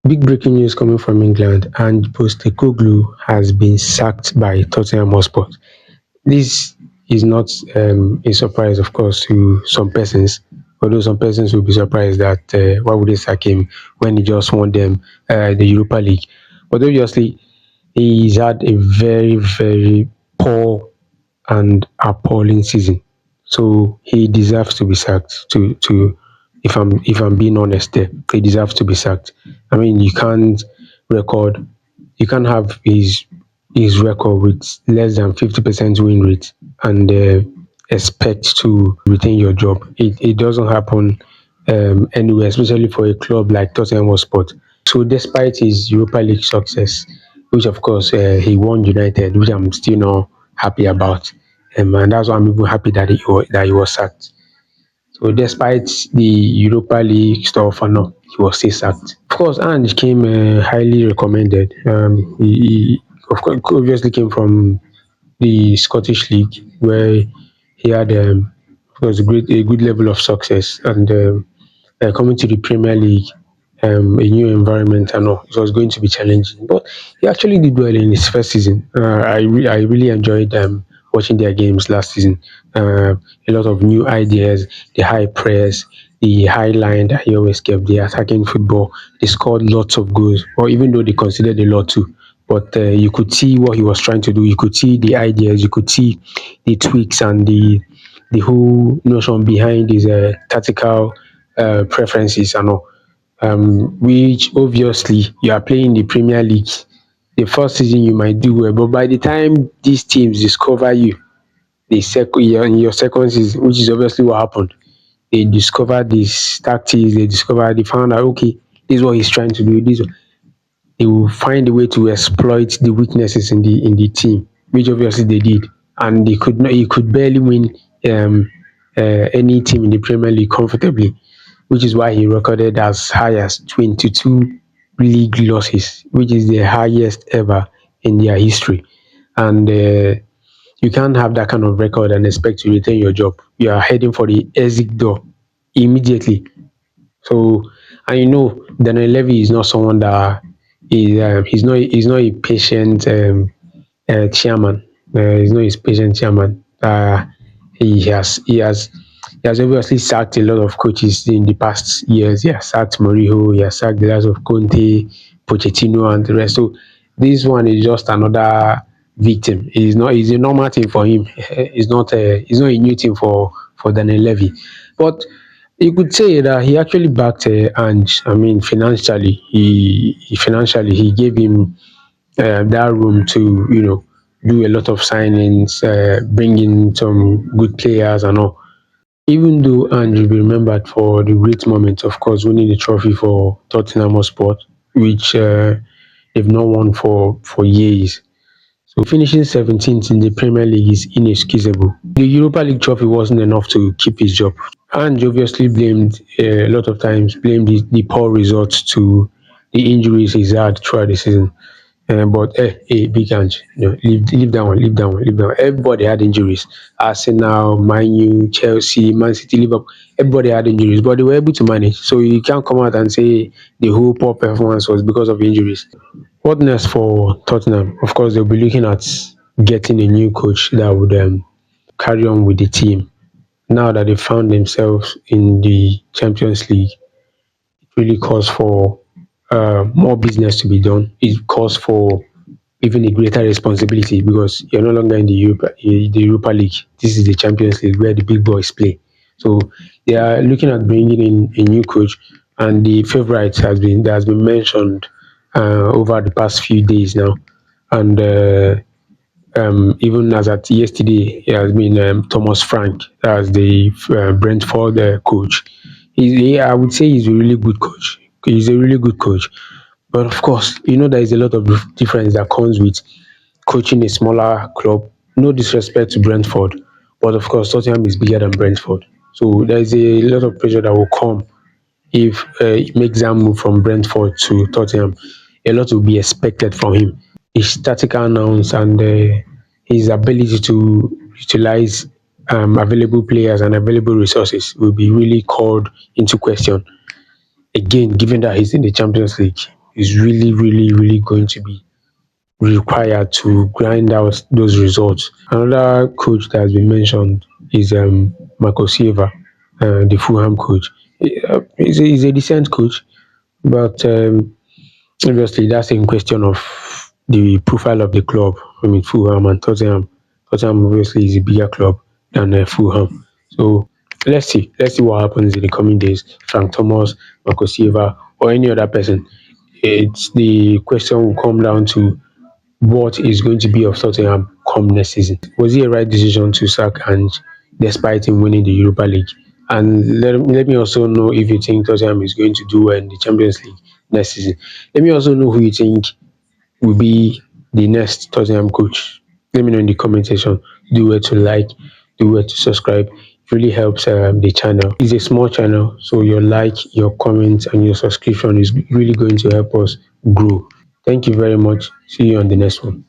Big breaking news coming from England, and Postecoglou has been sacked by Tottenham Hotspur. This is not a surprise, of course, to some persons, although some persons will be surprised that why would they sack him when he just won them the Europa League. But obviously, he's had a very, very poor and appalling season. So he deserves to be sacked. To if I'm being honest, there he deserves to be sacked. I mean, record you can't have his record with less than 50% win rate and expect to retain your job. It doesn't happen anywhere, especially for a club like Tottenham Hotspur. So despite his Europa League success, which of course he won United, which I'm still not happy about, and that's why I'm even happy that he was sacked. So despite the Europa League stuff and all, he was still sacked. Of course, Ange came highly recommended. He of course obviously came from the Scottish League where he had of course a good level of success and coming to the Premier League, a new environment and all, it was going to be challenging. But he actually did well in his first season. I really enjoyed watching their games last season. A lot of new ideas, the high press, the high line that he always kept, the attacking football. They scored lots of goals, or even though they conceded a lot too. But you could see what he was trying to do. You could see the ideas. You could see the tweaks and the whole notion behind his tactical preferences and all. Which obviously you are playing the Premier League. The first season you might do well, but by the time these teams discover you, in your second season, which is obviously what happened, they discovered these tactics. They found out okay, this is what he's trying to do. They will find a way to exploit the weaknesses in the team, which obviously they did, and they could not. He could barely win any team in the Premier League comfortably, which is why he recorded as high as 22 league losses, which is the highest ever in their history. And you can't have that kind of record and expect to retain your job. You are heading for the exit door immediately. So, and you know, Daniel Levy is not someone that he's not a patient chairman. He's not a patient chairman. He has obviously sacked a lot of coaches in the past years. He has sacked Mourinho, he has sacked the likes of Conte, Pochettino, and the rest. So this one is just another victim. It's not. It's a normal thing for him. It's not a new thing for Daniel Levy. But you could say that he actually backed Ange. I mean, financially, he gave him that room to do a lot of signings, bring in some good players and all. Even though Ange will be remembered for the great moment, of course, winning the trophy for Tottenham Hotspur, which they've not won for years. So finishing 17th in the Premier League is inexcusable. The Europa League trophy wasn't enough to keep his job. Ange obviously blamed a lot of times blamed the poor results to the injuries he's had throughout the season. But big Ange, leave that one, leave that one, leave that one. Everybody had injuries. Arsenal, Man U, Chelsea, Man City, Liverpool. Everybody had injuries, but they were able to manage. So you can't come out and say the whole poor performance was because of injuries. What next for Tottenham? Of course, they'll be looking at getting a new coach that would carry on with the team. Now that they found themselves in the Champions League, it really calls for more business to be done. It calls for even a greater responsibility because you're no longer in the Europa League. This is the Champions League where the big boys play. So they are looking at bringing in a new coach, and the favourite has been mentioned over the past few days now, and even as at yesterday, it has been Thomas Frank as the Brentford coach. I would say he's a really good coach. He's a really good coach. But of course, there is a lot of difference that comes with coaching a smaller club. No disrespect to Brentford, but of course, Tottenham is bigger than Brentford. So there is a lot of pressure that will come if he makes that move from Brentford to Tottenham. A lot will be expected from him. His tactical nous and his ability to utilize available players and available resources will be really called into question again, given that he's in the Champions League. is really, really, really going to be required to grind out those results. Another coach that has been mentioned is Marco Silva, the Fulham coach. He's a decent coach, but obviously that's in question of the profile of the club. I mean, Fulham and Tottenham. Tottenham obviously is a bigger club than Fulham. So let's see what happens in the coming days. Frank Thomas, Marco Silva, or any other person. It's the question will come down to what is going to be of Tottenham come next season. Was it a right decision to sack Ange despite him winning the Europa League? And let me also know if you think Tottenham is going to do well in the Champions League next season. Let me also know who you think will be the next Tottenham coach. Let me know in the comment section. Do well to like, do well to subscribe. It really helps the channel. It's a small channel, so your like, your comment, and your subscription is really going to help us grow. Thank you very much. See you on the next one.